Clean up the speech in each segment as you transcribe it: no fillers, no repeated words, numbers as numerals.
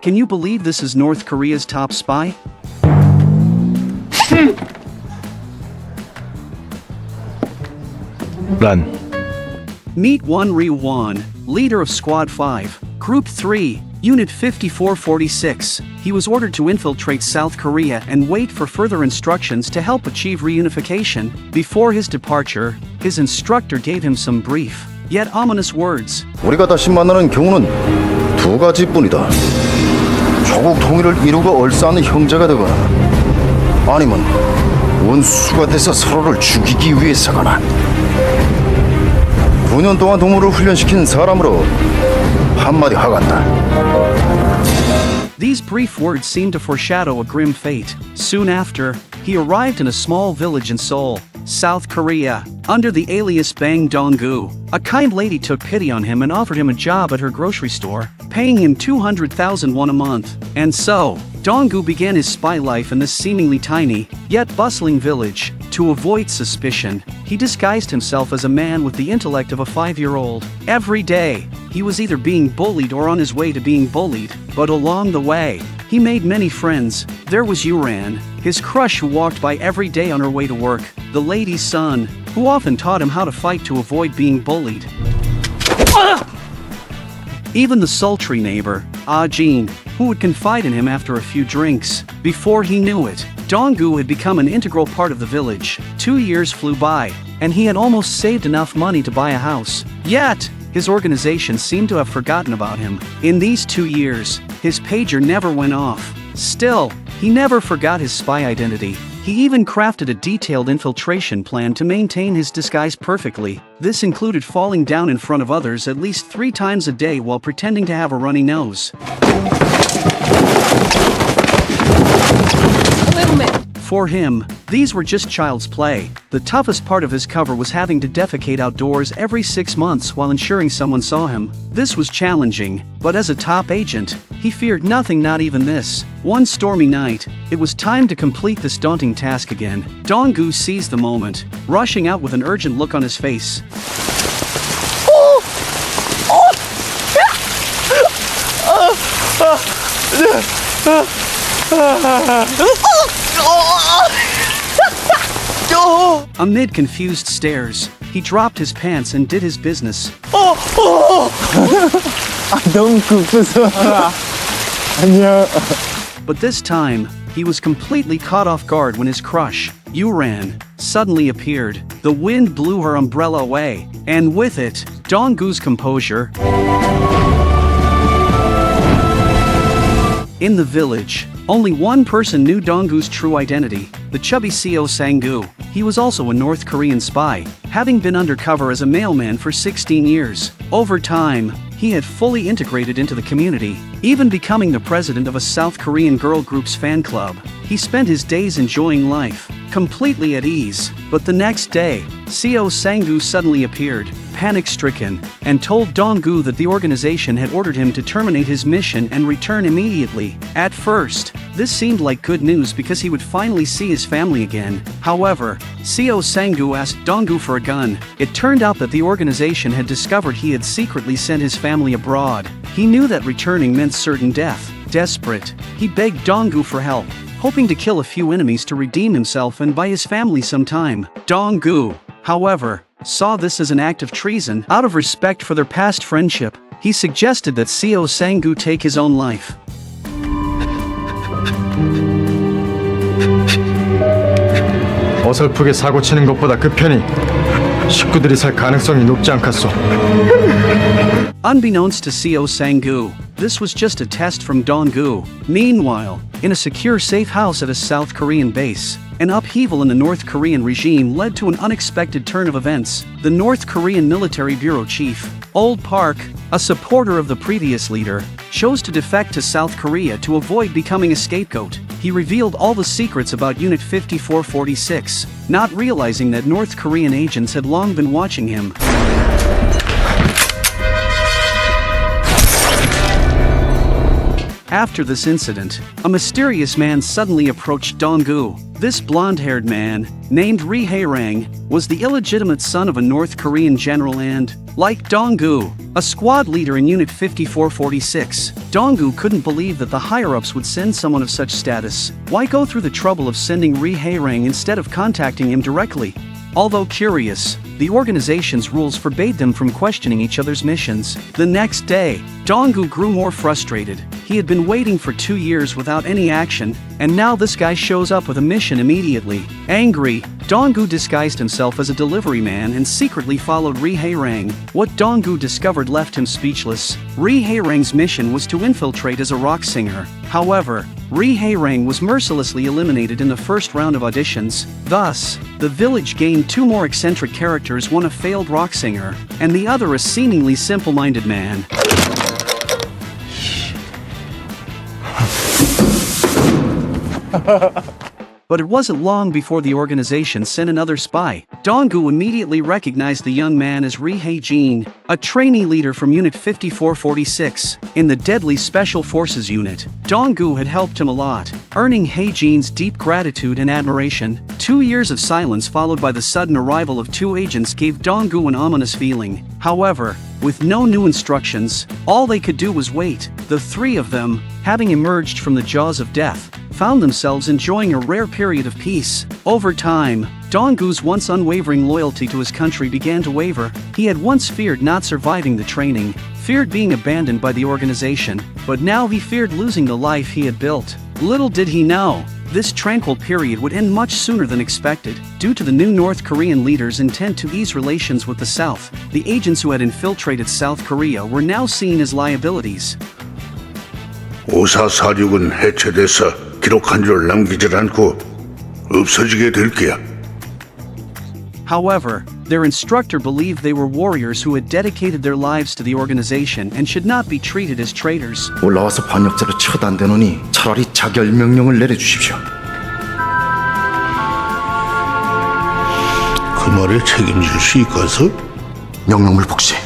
Can you believe this is North Korea's top spy? Run. Meet Won Ryu-won, leader of Squad 5, Group 3, Unit 5446. He was ordered to infiltrate South Korea and wait for further instructions to help achieve reunification. Before his departure, his instructor gave him some brief, yet ominous words. 우리가 다시 만나는 경우는 두 가지뿐이다. 조국 통일을 이루고 얼싸는 형제가 되거나 아니면 원수가 돼서 서로를 죽이기 위해서거나 9년 동안 동물을 훈련시킨 사람으로 한마디 하간다. These brief words seemed to foreshadow a grim fate. Soon after, he arrived in a small village in Seoul, South Korea, under the alias Fang Dong-jiu. A kind lady took pity on him and offered him a job at her grocery store, paying him 200,000 won a month. And so, Dong-jiu began his spy life in this seemingly tiny, yet bustling village. To avoid suspicion, he disguised himself as a man with the intellect of a 5-year-old. Every day, he was either being bullied or on his way to being bullied, but along the way, he made many friends. There was Yuran, his crush who walked by every day on her way to work, the lady's son, who often taught him how to fight to avoid being bullied. Even the sultry neighbor, Jin, who would confide in him after a few drinks. Before he knew it, Dong-jiu had become an integral part of the village. 2 years flew by, and he had almost saved enough money to buy a house. Yet, his organization seemed to have forgotten about him. In these 2 years, his pager never went off. Still, he never forgot his spy identity. He even crafted a detailed infiltration plan to maintain his disguise perfectly. This included falling down in front of others at least 3 times a day while pretending to have a runny nose. For him, these were just child's play. The toughest part of his cover was having to defecate outdoors every 6 months while ensuring someone saw him. This was challenging, but as a top agent, he feared nothing, not even this. One stormy night, it was time to complete this daunting task again. Dong-jiu seized the moment, rushing out with an urgent look on his face. Amid confused stares, he dropped his pants and did his business. 너무 급해서. 안녕. But this time, he was completely caught off guard when his crush, Yuran, suddenly appeared. The wind blew her umbrella away, and with it, Dong-jiu's composure. In the village, only one person knew Dong-jiu's true identity, the chubby Seo Sang-gu. He was also a North Korean spy, having been undercover as a mailman for 16 years. Over time, he had fully integrated into the community, even becoming the president of a South Korean girl group's fan club. He spent his days enjoying life, completely at ease. But the next day, Seo Sang-gu suddenly appeared, panic-stricken, and told Dong-jiu that the organization had ordered him to terminate his mission and return immediately. At first, this seemed like good news because he would finally see his family again. However, Seo Sang-gu asked Dong-jiu for a gun. It turned out that the organization had discovered he had secretly sent his family abroad. He knew that returning meant certain death. Desperate, he begged Dong-jiu for help, hoping to kill a few enemies to redeem himself and buy his family some time. Dong-jiu, however, saw this as an act of treason. Out of respect for their past friendship, he suggested that Seo Sang-gu take his own life. 어설프게 사고 치는 것보다 그 편이 식구들이 살 가능성이 높지 않겠소. Unbeknownst to Seo Sang-gu, this was just a test from Dong-jiu. Meanwhile, in a secure safe house at a South Korean base, an upheaval in the North Korean regime led to an unexpected turn of events. The North Korean military bureau chief, Old Park, a supporter of the previous leader, chose to defect to South Korea to avoid becoming a scapegoat. He revealed all the secrets about Unit 5446, not realizing that North Korean agents had long been watching him. After this incident, a mysterious man suddenly approached Dong-gu. This blonde-haired man, named Ri Hae-rang, was the illegitimate son of a North Korean general and, like Dong-gu, a squad leader in Unit 5446. Dong-gu couldn't believe that the higher-ups would send someone of such status. Why go through the trouble of sending Ri Hae-rang instead of contacting him directly? Although curious, the organization's rules forbade them from questioning each other's missions. The next day, Dong-gu grew more frustrated. He had been waiting for 2 years without any action, and now this guy shows up with a mission immediately. Angry, Dong-gu disguised himself as a delivery man and secretly followed Ri Hae-rang. What Dong-gu discovered left him speechless. Ri Hae-rang's mission was to infiltrate as a rock singer. However, Ri Hae-rang was mercilessly eliminated in the first round of auditions. Thus, the village gained 2 more eccentric characters, one a failed rock singer, and the other a seemingly simple-minded man. But it wasn't long before the organization sent another spy. Dong-gu immediately recognized the young man as Ri Hae-jin, a trainee leader from Unit 5446. In the Deadly Special Forces unit, Dong-gu had helped him a lot, earning Hae-jin's deep gratitude and admiration. 2 years of silence followed by the sudden arrival of 2 agents gave Dong-gu an ominous feeling. However, with no new instructions, all they could do was wait. The 3 of them, having emerged from the jaws of death, found themselves enjoying a rare period of peace. Over time, Dong-gu's once unwavering loyalty to his country began to waver. He had once feared not surviving the training, feared being abandoned by the organization, but now he feared losing the life he had built. Little did he know, this tranquil period would end much sooner than expected. Due to the new North Korean leaders' intent to ease relations with the South, the agents who had infiltrated South Korea were now seen as liabilities. 5446은 해체돼서 기록 한 줄을 남기질 않고 없어지게 될 거야. However, their instructor believed they were warriors who had dedicated their lives to the organization and should not be treated as traitors. 올라와서 반역자로 처단되노니 차라리 자결 명령을 내려주십시오. 그 말에 책임질 수 있겠어? 명령물 복시.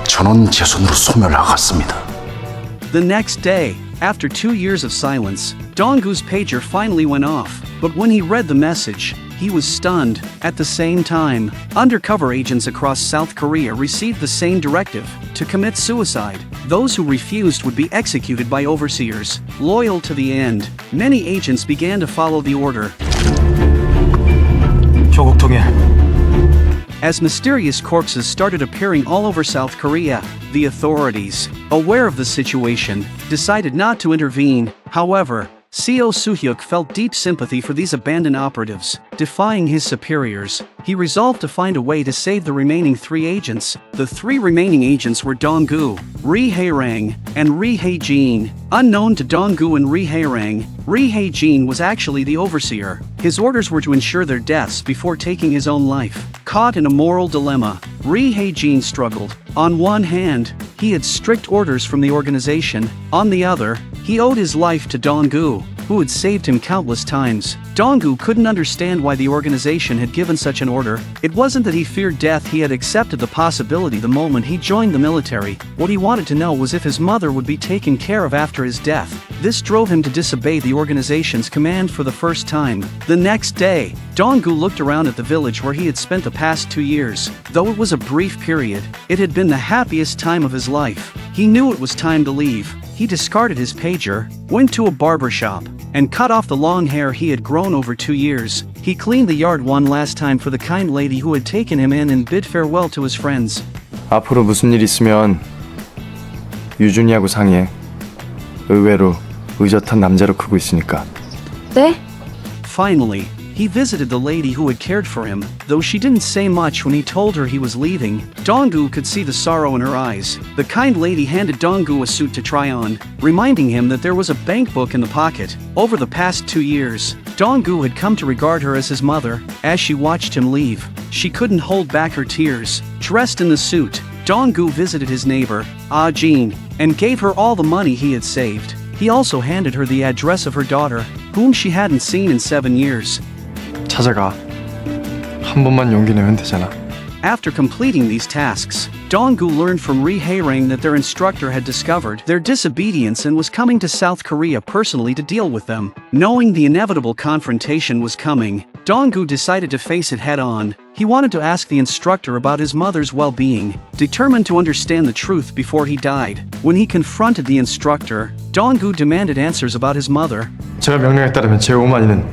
전원 제 손으로 소멸하겠습니다. The next day, after 2 years of silence, Dong-gu's pager finally went off. But when he read the message, he was stunned. At the same time, undercover agents across South Korea received the same directive: to commit suicide. Those who refused would be executed by overseers. Loyal to the end, many agents began to follow the order. 조국 통해. As mysterious corpses started appearing all over South Korea, the authorities, aware of the situation, decided not to intervene. However, Seo Soo-hyuk felt deep sympathy for these abandoned operatives. Defying his superiors, he resolved to find a way to save the remaining 3 agents. The 3 remaining agents were Dong-gu, Ri Hae-rang, and Ri Hae-jin. Unknown to Dong-gu and Ri Hae-rang, Ri Hae-jin was actually the overseer. His orders were to ensure their deaths before taking his own life. Caught in a moral dilemma, Ri Hae-jin struggled. On one hand, he had strict orders from the organization. On the other, he owed his life to Dong-gu, who had saved him countless times. Dong-gu couldn't understand why the organization had given such an order. It wasn't that he feared death, he had accepted the possibility the moment he joined the military. What he wanted to know was if his mother would be taken care of after his death. This drove him to disobey the organization's command for the first time. The next day, Dong-gu looked around at the village where he had spent the past 2 years. Though it was a brief period, it had been the happiest time of his life. He knew it was time to leave. He discarded his pager, went to a barber shop, and cut off the long hair he had grown over 2 years. He cleaned the yard one last time for the kind lady who had taken him in and bid farewell to his friends. 앞으로 무슨 일 있으면 유준이하고 상의해. 의외로 의젓한 남자로 크고 있으니까. 네? Finally, he visited the lady who had cared for him. Though she didn't say much when he told her he was leaving, Dong-gu could see the sorrow in her eyes. The kind lady handed Dong-gu a suit to try on, reminding him that there was a bank book in the pocket. Over the past 2 years, Dong-gu had come to regard her as his mother. As she watched him leave, she couldn't hold back her tears. Dressed in the suit, Dong-gu visited his neighbor, Ah-jin, and gave her all the money he had saved. He also handed her the address of her daughter, whom she hadn't seen in 7 years. 찾아가. 한 번만 용기 내면 되잖아. After completing these tasks, Dong-gu learned from Ri Hae-rang that their instructor had discovered their disobedience and was coming to South Korea personally to deal with them. Knowing the inevitable confrontation was coming, Dong-gu decided to face it head-on. He wanted to ask the instructor about his mother's well-being, determined to understand the truth before he died. When he confronted the instructor, Dong-gu demanded answers about his mother. 제가 명령에 따르면 제 어머니는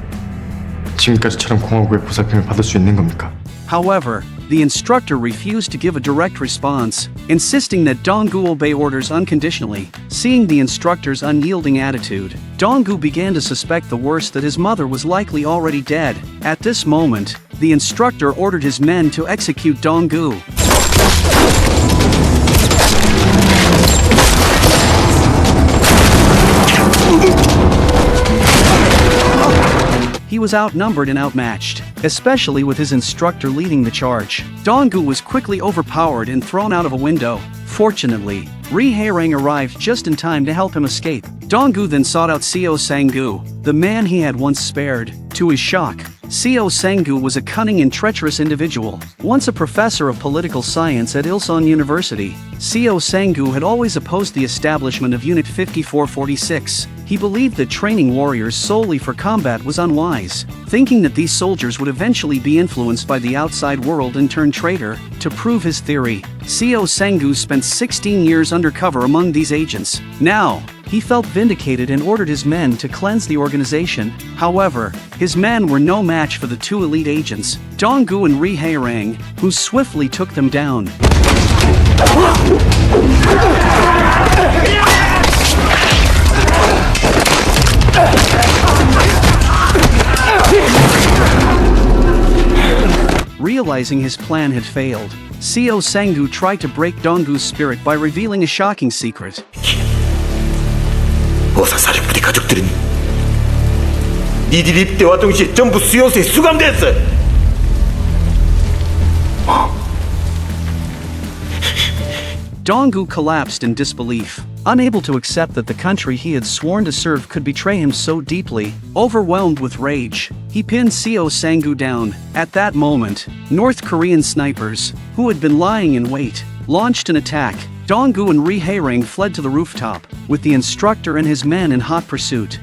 지금까지처럼 공화국의 보살핌을 받을 수 있는 겁니까? However, the instructor refused to give a direct response, insisting that Dong-gu obey orders unconditionally. Seeing the instructor's unyielding attitude, Dong-gu began to suspect the worst, that his mother was likely already dead. At this moment, the instructor ordered his men to execute Dong-gu. He was outnumbered and outmatched, especially with his instructor leading the charge. Dong-gu was quickly overpowered and thrown out of a window. Fortunately, Ri Hae-rang arrived just in time to help him escape. Dong-gu then sought out Seo Sang-gu, the man he had once spared. To his shock, Seo Sang-gu was a cunning and treacherous individual. Once a professor of political science at Ilsan University, Seo Sang-gu had always opposed the establishment of Unit 5446. He believed that training warriors solely for combat was unwise, thinking that these soldiers would eventually be influenced by the outside world and turn traitor. To prove his theory, Seo Sang-gu spent 16 years undercover among these agents. Now, he felt vindicated and ordered his men to cleanse the organization. However, his men were no match for the two elite agents, Dong-gu and Ri Hae-rang, who swiftly took them down. Realizing his plan had failed, Seo Sang-gu tried to break Dong-gu's spirit by revealing a shocking secret. 어사사령부대 가족들은 니들 입대와 동시에 전부 수용소에 수감됐어. Dong-gu collapsed in disbelief, unable to accept that the country he had sworn to serve could betray him so deeply. Overwhelmed with rage, he pinned Seo Sang-gu down. At that moment, North Korean snipers, who had been lying in wait, launched an attack. Dong-gu and Ri Hae-rang fled to the rooftop, with the instructor and his men in hot pursuit.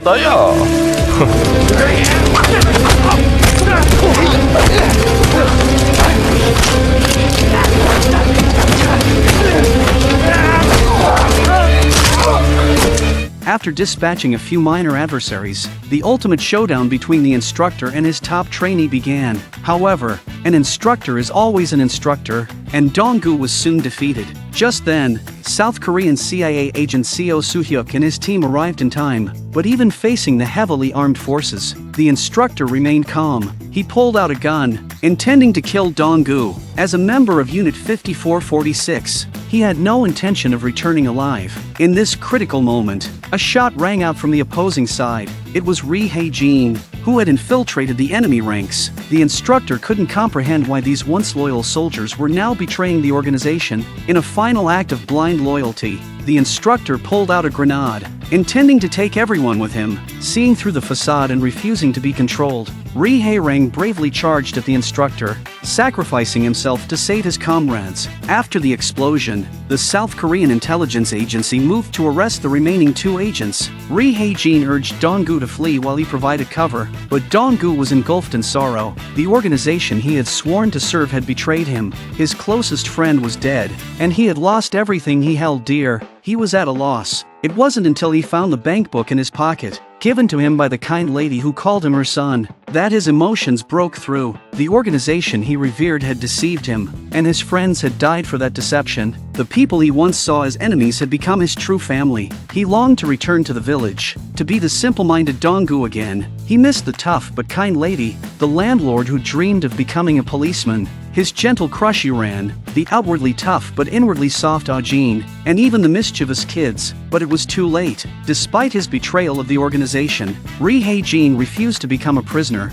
After dispatching a few minor adversaries, the ultimate showdown between the instructor and his top trainee began. However, an instructor is always an instructor, and Dong-gu was soon defeated. Just then, South Korean CIA agent Seo Soo-hyuk and his team arrived in time, but even facing the heavily armed forces, the instructor remained calm. He pulled out a gun, intending to kill Dong-gu. As a member of Unit 5446, he had no intention of returning alive. In this critical moment, a shot rang out from the opposing side. It was Ri Hae-jin, who had infiltrated the enemy ranks. The instructor couldn't comprehend why these once loyal soldiers were now betraying the organization. In a final act of blind loyalty, the instructor pulled out a grenade, intending to take everyone with him. Seeing through the facade and refusing to be controlled, Ri Hae-rang bravely charged at the instructor, sacrificing himself to save his comrades. After the explosion, the South Korean intelligence agency moved to arrest the remaining two agents. Ri Hae-jin urged Dong-gu to flee while he provided cover, but Dong-gu was engulfed in sorrow. The organization he had sworn to serve had betrayed him. His closest friend was dead, and he had lost everything he held dear. He was at a loss. It wasn't until he found the bank book in his pocket, given to him by the kind lady who called him her son, that his emotions broke through. The organization he revered had deceived him, and his friends had died for that deception. The people he once saw as enemies had become his true family. He longed to return to the village, to be the simple-minded Dong-gu again. He missed the tough but kind lady, the landlord who dreamed of becoming a policeman, his gentle crush Yuran, the outwardly tough but inwardly soft Ah-jin, and even the mischievous kids. But it was too late. Despite his betrayal of the organization, Ri Hae-jin refused to become a prisoner.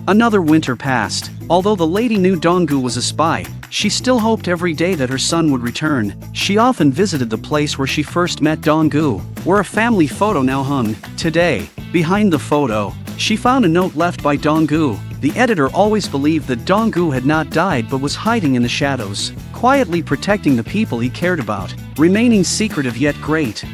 Another winter passed. Although the lady knew Dong-gu was a spy, she still hoped every day that her son would return. She often visited the place where she first met Dong-gu, where a family photo now hung. Today, behind the photo, she found a note left by Dong-gu. The editor always believed that Dong-gu had not died but was hiding in the shadows, quietly protecting the people he cared about, remaining secretive yet great.